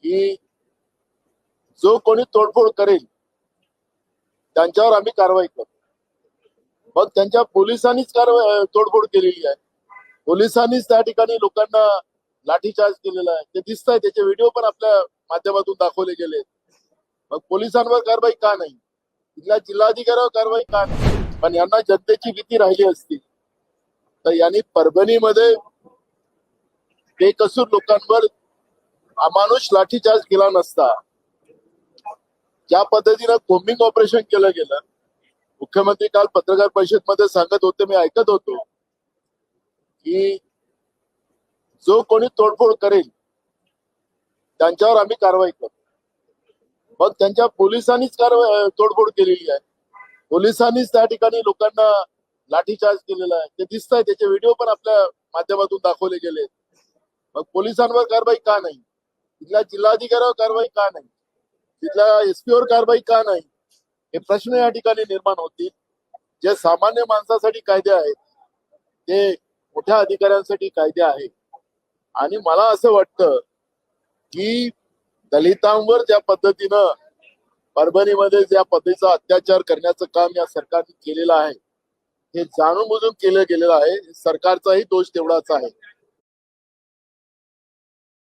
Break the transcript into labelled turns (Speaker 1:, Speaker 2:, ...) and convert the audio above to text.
Speaker 1: की जो कोणी तोडफोड करेल त्यांच्यावर आम्ही कारवाई करू. मग त्यांच्या पोलिसांनीच तोडफोड केलेली आहे. पोलिसांनीच त्या ठिकाणी लोकांना लाठीचार्ज केलेला आहे. ते दिसत आहे, त्याचे व्हिडिओ पण आपल्या माध्यमातून दाखवले गेले. मग पोलिसांवर कारवाई का नाही? तिथल्या जिल्हाधिकाऱ्यावर कारवाई का नाही? पण यांना जनतेची भीती राहिली असती तर यांनी परभणीमध्ये बेकसूर लोकांवर अमानुष लाठीचार्ज केला नसता. ज्या पद्धतीनं कोम्बिंग ऑपरेशन केलं गेलं, मुख्यमंत्री काल पत्रकार परिषदेमध्ये सांगत होते, मी ऐकत होतो की जो कोणी तोडफोड करेल त्यांच्यावर आम्ही कारवाई करू. मग त्यांच्या पोलिसांनीच तोडफोड केलेली आहे. पोलिसांनीच त्या ठिकाणी लोकांना लाठीचार्ज केलेला आहे. ते दिसत आहे, त्याचे व्हिडिओ पण आपल्या माध्यमातून दाखवले गेले. मग पोलिसांवर कारवाई का नाही? तिथल्या जिल्हाधिकाऱ्यावर कारवाई का नाही? तिथल्या एसपीवर कारवाई का नाही? हे प्रश्न या ठिकाणी निर्माण होतील. जे सामान्य माणसासाठी कायदे आहेत ते मोठ्या अधिकाऱ्यांसाठी कायदे आहेत. आणि मला असं वाटतं की दलितांवर ज्या पद्धतीनं परभणीमध्ये ज्या पद्धतीचा अत्याचार करण्याचं काम या सरकारने केलेलं आहे, हे जाणून बुजून केलं गेलेलं आहे. सरकारचाही दोष तेवढाच आहे.